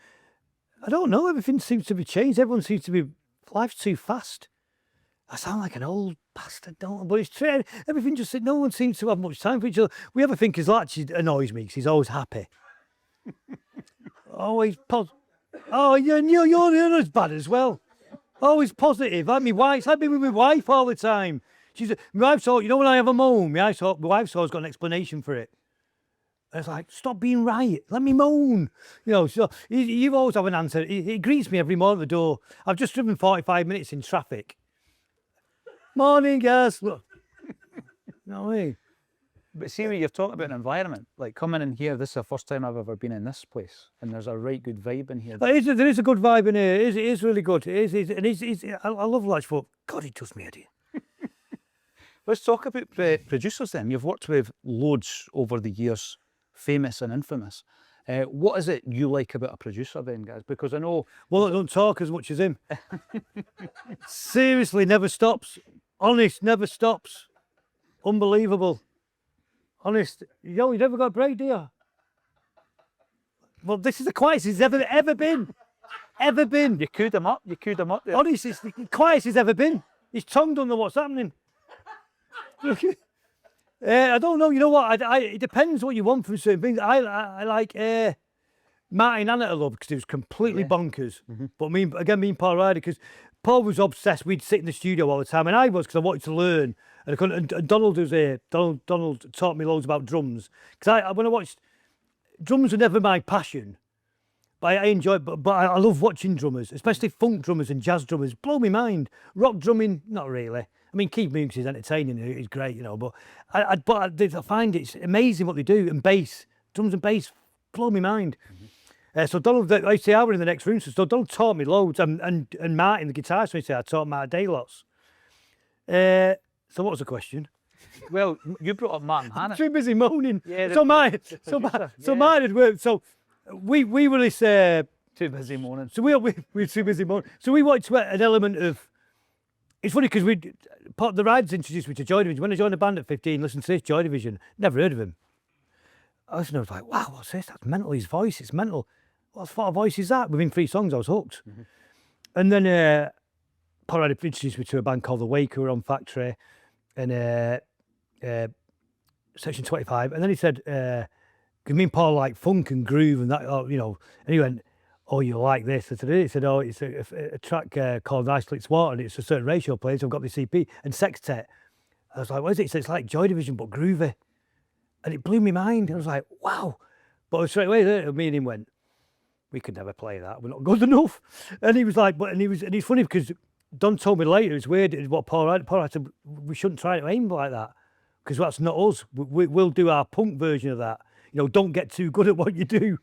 I don't know, everything seems to be changed. Everyone seems to be, life's too fast. I sound like an old bastard, don't I? But it's true. Everything just, no one seems to have much time for each other. We have a think his actually annoys me because he's always happy. Always positive. Oh, you're as bad as well. Always positive. Like my wife, I've been with my wife all the time. My wife's always, you know, when I have a moan, my wife's always got an explanation for it. And it's like, stop being right. Let me moan. You know, so you always have an answer. He greets me every morning at the door. I've just driven 45 minutes in traffic. Morning, guys. Look. You know what I mean? But see, when you're talking about an environment, like coming in here, this is the first time I've ever been in this place, and there's a right good vibe in here. There is a good vibe in here. It is really good. It is, and I love Latchfoot. God, he does me, Eddie. Let's talk about producers then. You've worked with loads over the years, famous and infamous. What is it you like about a producer then, guys? Because I know... Well, I don't talk as much as him. Seriously, never stops. Honest, never stops. Unbelievable. Honest. You never got a break, do you? Well, this is the quietest he's ever been. Ever been. You queued him up. There. Honest, it's the quietest he's ever been. His tongue don't know what's happening. I don't know. You know what? It depends what you want from certain things. I like Martin Annett I love because he was completely bonkers. But me and Paul Ryder, because Paul was obsessed. We'd sit in the studio all the time, and I was because I wanted to learn. And I couldn't. And Donald was here. Donald taught me loads about drums because when I watched, drums were never my passion. But I enjoy. But I love watching drummers, especially funk drummers and jazz drummers. Blow my mind. Rock drumming, not really. I mean, Keith Moon's is entertaining, he's great, you know, but I find it's amazing what they do, and bass, drums and bass, blow my mind. So Donald, I say I were in the next room, so Donald taught me loads, and Martin, the guitarist, I taught Martin Day lots. So what was the question? Well, you brought up Martin Hannett. Too busy moaning. Yeah, so Martin had worked, so we were this... too busy moaning. So we were too busy moaning. So we wanted to add an element of... It's funny because the Riders introduced me to Joy Division. When I joined the band at 15, listened to this, Joy Division, never heard of him. I was like, wow, what's this? That's mental, his voice, it's mental. What sort of voice is that? Within 3 songs, I was hooked. And then Paul Ryder introduced me to a band called The Wake, who were on Factory, and Section 25. And then he said, because me and Paul like funk and groove and that, you know, and he went, oh, you like this? I said, he said, oh, it's a track called Ice Licks Water, and it's a certain ratio plays. So I've got this EP and sextet. I was like, what is it? He said, it's like Joy Division, but groovy. And it blew my mind. I was like, wow. But straight away, me and him went, we could never play that. We're not good enough. And he was like, and it's funny because Don told me later, it's weird, what Paul Ryder said, we shouldn't try to aim like that because that's not us. We'll do our punk version of that. You know, don't get too good at what you do,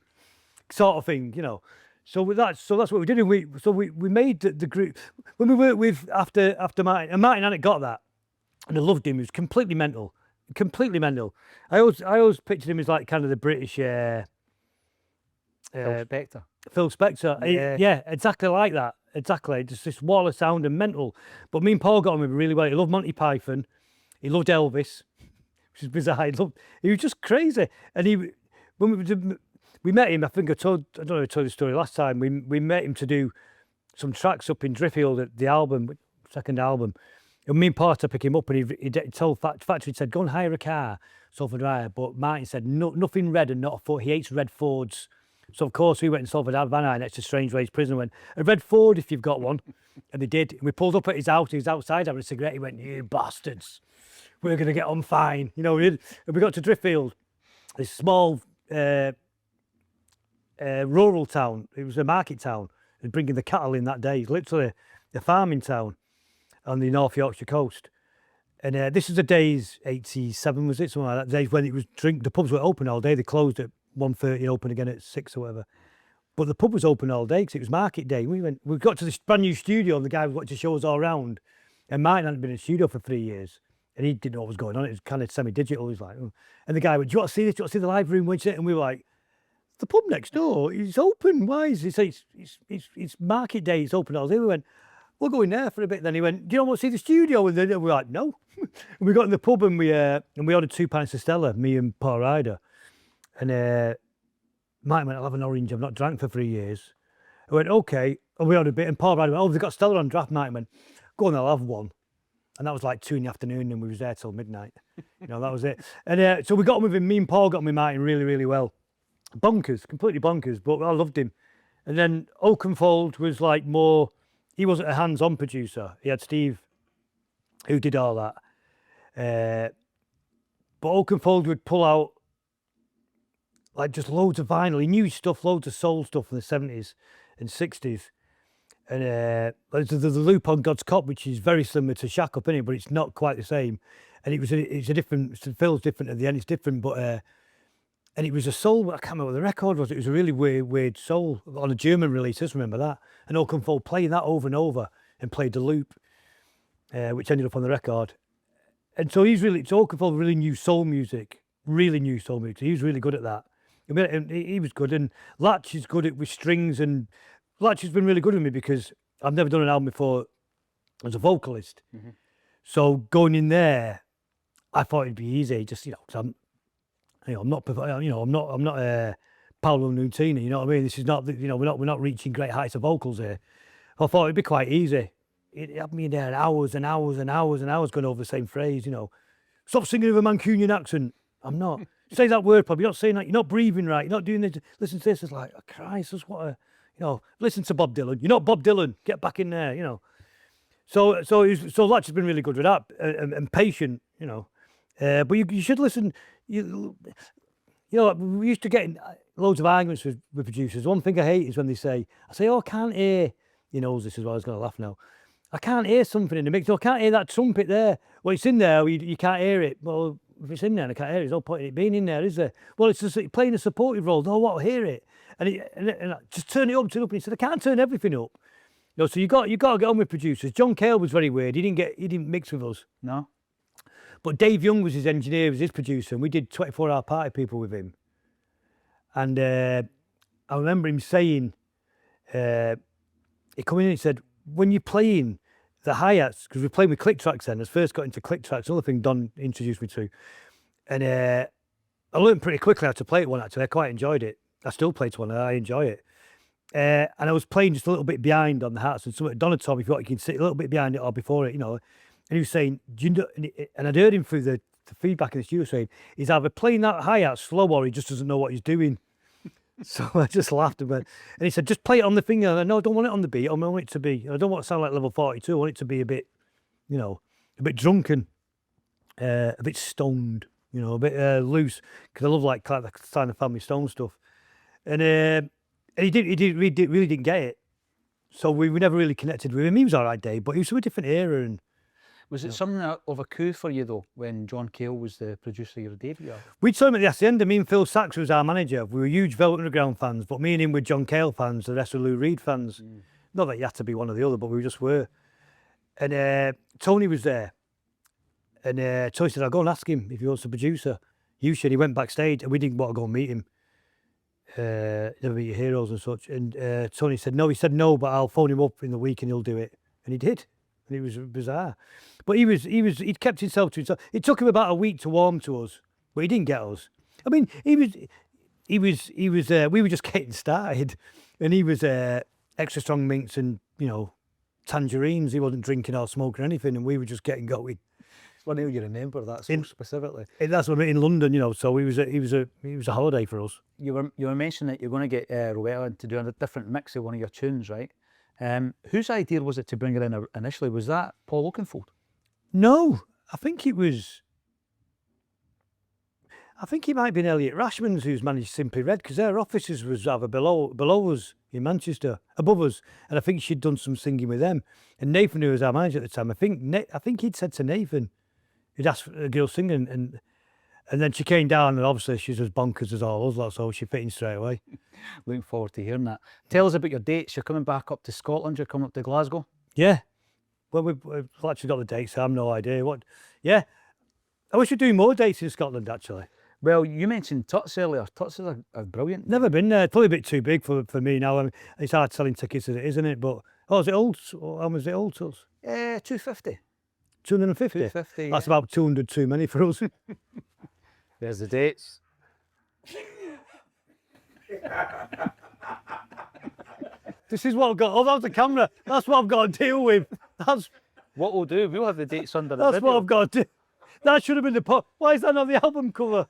sort of thing, you know. So that's what we did, and we made the group when we worked with after Martin, and Martin Annett got that, and I loved him. He was completely mental. I always pictured him as like kind of the British Phil Spector. Phil Spector, yeah, exactly like that. Exactly, just this wall of sound and mental. But me and Paul got on with him really well. He loved Monty Python, he loved Elvis, which is bizarre. He was just crazy, and when we did. we met him. I think I don't know if I told the story last time. We met him to do some tracks up in Driffield at the album, second album. And me and Paul had to pick him up, and he told factory, said, go and hire a car, Salford Hire. But Martin said, no, nothing red and not a Ford. He hates red Fords. So, of course, we went and Salford Van Hire next to Strangeways Prison and went, a red Ford if you've got one. And they did. And we pulled up at his house. He was outside having a cigarette. He went, you bastards. We're going to get on fine. You know, we did. And we got to Driffield, this small rural town. It was a market town. And bringing the cattle in that day. Literally a farming town on the North Yorkshire coast. And this is the days, 87 was it, something like that, the days when it was the pubs were open all day. They closed at 1:30 and open again at 6 or whatever. But the pub was open all day because it was market day. We got to this brand new studio, and the guy wanted to show us all around. And Martin hadn't been in the studio for 3 years, and he didn't know what was going on. It was kind of semi-digital. He was like, oh. And the guy went, do you want to see this? Do you want to see the live room? And we were like, the pub next door, it's open. Why is it? It's market day, it's open all day. We went, we'll go in there for a bit. Then he went, do you want to see the studio? And then we were like, no. And we got in the pub and we ordered 2 pints of Stella, me and Paul Ryder. And Mike went, I'll have an orange. I've not drank for 3 years. I went, okay. And we ordered a bit. And Paul Ryder went, oh, they've got Stella on draft. Mike went, go on, I'll have one. And that was like 2 in the afternoon, and we was there till midnight. You know, that was it. And so we got on with him. Me and Paul got on with Martin really, really well. Bonkers, completely bonkers, but I loved him. And then Oakenfold was like more, he wasn't a hands-on producer. He had Steve, who did all that. But Oakenfold would pull out like just loads of vinyl. He knew his stuff, loads of soul stuff from the 70s and 60s. And there's the loop on God's Cop, which is very similar to Shack Up, innit? But it's not quite the same. And it's a different, it feels different at the end, it's different, but and it was a soul, I can't remember what the record was. It was a really weird soul on a German release, I just remember that. And Oakenfold playing that over and over and played the loop, which ended up on the record. And so Oakenfold really knew soul music, He was really good at that. I mean, he was good. And Latch is good with strings, and Latch has been really good with me because I've never done an album before as a vocalist. Mm-hmm. So going in there, I thought it'd be easy, just, you know, because I'm not Paolo Nutini, you know what I mean? This is not, you know, we're not reaching great heights of vocals here. I thought it'd be quite easy. It had me in there hours and hours and hours and hours going over the same phrase, you know. Stop singing with a Mancunian accent. I'm not. Say that word properly. You're not saying that. You're not breathing right. You're not doing this. Listen to this. It's like, oh, Christ, that's what a, you know, listen to Bob Dylan. You're not Bob Dylan. Get back in there, you know. So Latch has been really good with that and patient, you know. But you should listen. You know, we used to get loads of arguments with producers. One thing I hate is when they say, oh, I can't hear, he knows this as well, he's going to laugh now. I can't hear something in the mix. I can't hear that trumpet there. Well, it's in there, you can't hear it. Well, if it's in there and I can't hear it, there's no point in it being in there, is there? Well, it's just playing a supportive role. No, what, I'll hear it. And just turn it up, and he said, I can't turn everything up. You know, so you got to get on with producers. John Cale was very weird. He didn't mix with us. No. But Dave Young was his engineer, was his producer, and we did 24-hour Party People with him. And I remember him saying, he come in and he said, when you're playing the hi-hats, because we were playing with click tracks then, I first got into click tracks, another thing Don introduced me to. And I learned pretty quickly how to play it one, actually. I quite enjoyed it. I still play to one, I enjoy it. And I was playing just a little bit behind on the hats, and something Don had told me, if you want, you can sit a little bit behind it or before it, you know. And he was saying, do you know, and I'd heard him through the feedback in the studio saying, he's either playing that hi-hat slow or he just doesn't know what he's doing. So I just laughed and he said, just play it on the finger. And I no, I don't want it on the beat. I want it to be, I don't want it to sound like level 42. I want it to be a bit, you know, a bit drunken, a bit stoned, you know, a bit loose. Because I love like the Sign of Family Stone stuff. And he really didn't get it. So we never really connected with him. He was all right, Dave, but he was from a different era. And was it something of a coup for you, though, when John Cale was the producer of your debut? We saw him at the Hacienda. Me and Phil Sachs was our manager. We were huge Velvet Underground fans, but me and him were John Cale fans, the rest were Lou Reed fans. Not that you had to be one or the other, but we just were. And Tony was there. And Tony said, I'll go and ask him if he wants to produce her. You should. He went backstage, and we didn't want to go and meet him. Never meet your heroes and such. And Tony said no. He said no, but I'll phone him up in the week and he'll do it. And he did. And it was bizarre. But he'd kept himself to himself. It took him about a week to warm to us, but he didn't get us. I mean, we were just getting started, and he was extra strong mints and tangerines. He wasn't drinking or smoking or anything, and we were just getting going. It's funny how you remember that so specifically. And that's what I mean, in London, so he was a holiday for us. You were mentioning that you're going to get Rowella to do a different mix of one of your tunes, right? Whose idea was it to bring her in initially? Was that Paul Oakenfold? No, I think it might have been Elliot Rashman's who's managed Simply Red, because their offices was rather below us in Manchester, above us, and I think she'd done some singing with them. And Nathan, who was our manager at the time, I think he'd said to Nathan, he'd asked for a girl singing, and then she came down, and obviously she's as bonkers as all us, so she fit in straight away. Looking forward to hearing that. Tell us about your dates. You're coming back up to Scotland. You're coming up to Glasgow. Yeah, well, we've actually got the dates. So I have no idea what. Yeah, I wish we'd do more dates in Scotland actually. Well, you mentioned Tuts earlier. Tuts is a brilliant. Never been there. Probably a bit too big for me now. I mean, it's hard selling tickets as it is, isn't it? But is it old? How much is it old Tuts? 250. 250. 250. That's about 200 too many for us. There's the dates. This is what I've got. Oh, that's the camera. That's what I've got to deal with. That's What we'll do, we'll have the dates under the that's video. what I've got to do. That should have been the pot. Why is that not the album cover?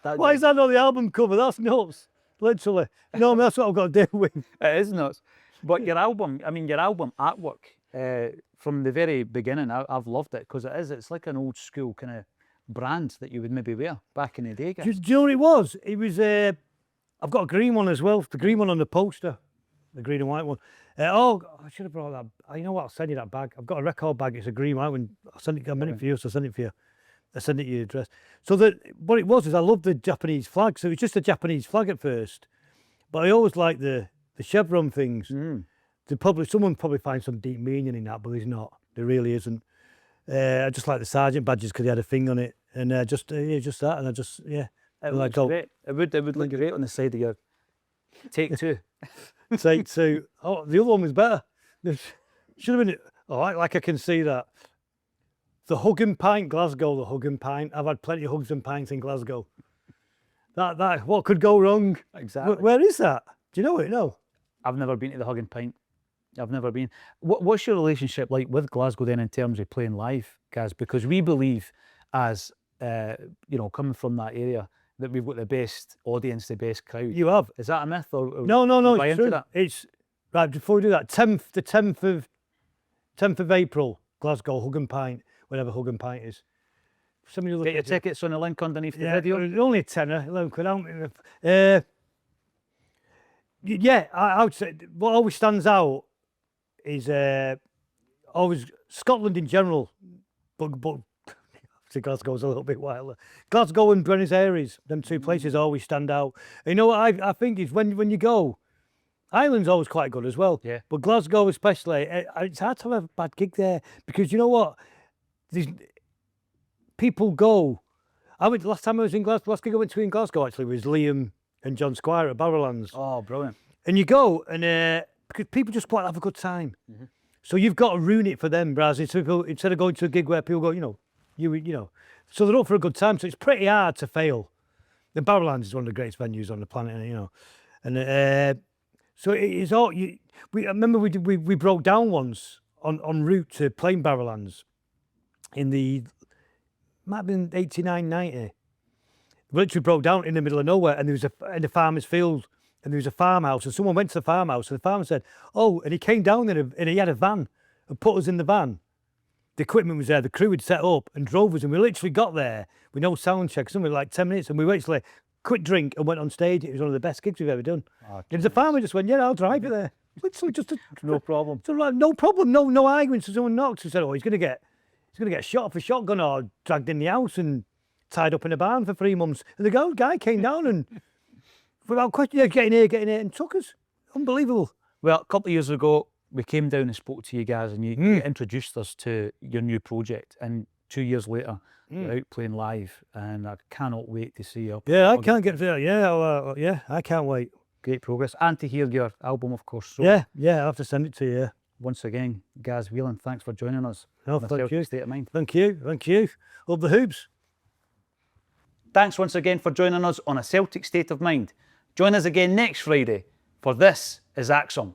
That Why is that not the album cover? That's nuts. Literally. No, that's what I've got to deal with. It is nuts. But your album artwork, from the very beginning, I've loved it because it's like an old school kind of brand that you would maybe wear back in the day. Do you know what it was? It was, I've got a green one as well, the green one on the poster, the green and white one. I should have brought that. You know what? I'll send you that bag. I've got a record bag. It's a green white one. I'll send it. I meant it for you, so I'll send it for you. I send it to your address. So what it was is I loved the Japanese flag. So it was just a Japanese flag at first, but I always liked the chevron things. Someone probably finds some deep meaning in that, but there's not. There really isn't. I just like the sergeant badges because they had a thing on it, and just that, and It looks great. It would look great on the side of your take two. Take two. Oh, the other one was better. Should have been. Oh, like I can see that. The Hug and Pint, Glasgow. The Hug and Pint. I've had plenty of hugs and pints in Glasgow. That what could go wrong? Exactly. Where is that? Do you know it? No. I've never been to the Hug and Pint. I've never been. What's your relationship like with Glasgow then in terms of playing live, Gaz? Because we believe, as coming from that area, that we've got the best audience, the best crowd. You have. Is that a myth or No. buy It's into true. that? It's right before we do that. The 10th of April, Glasgow Hug and Pint, whatever Hug and Pint is. Somebody look Get your at it. tickets on the link underneath the Yeah, video. only a tenner, 11 quid. I would say what always stands out is always Scotland in general, but obviously Glasgow's a little bit wilder. Glasgow and Buenos Aires, them two places always stand out. And you know what I think is when you go, Ireland's always quite good as well. Yeah. But Glasgow especially, it's hard to have a bad gig there because you know what, people go. Last time I was in Glasgow, last gig I went to in Glasgow actually was Liam and John Squire at Barrowlands. Oh, brilliant. And you go and because people just want to have a good time. So you've got to ruin it for them, Braz. Instead of going to a gig where people go, so they're up for a good time. So it's pretty hard to fail. The Barrowlands is one of the greatest venues on the planet, and so it is all. I remember we broke down once en route to playing Barrowlands might have been 89, 90. We literally broke down in the middle of nowhere, and there was in a farmer's field, and there was a farmhouse, and someone went to the farmhouse, and the farmer said, "Oh," and he came down and he had a van and put us in the van. The equipment was there, the crew had set up and drove us, and we literally got there with no sound check, something like 10 minutes, and we literally quick drink and went on stage. It was one of the best gigs we've ever done. And the farmer just went, "Yeah, I'll drive you there." Literally just No problem. so like, no problem, no arguments. So someone knocked and said, "Oh, he's gonna get shot off a shotgun or dragged in the house and tied up in a barn for 3 months." And the guy came down and without question, "Yeah, get in here," and took us. Unbelievable. Well, a couple of years ago, we came down and spoke to you guys, and you introduced us to your new project. And 2 years later, you're out playing live, and I cannot wait to see you. Yeah, I can't get there. Yeah, I can't wait. Great progress, and to hear your album, of course. So Yeah, I'll have to send it to you. once again, GAZ WHELAN, thanks for joining us. No, on A thank Celtic you. State of Mind. Thank you. Up the hoops. Thanks once again for joining us on A Celtic State of Mind. Join us again next Friday for This is Acsom.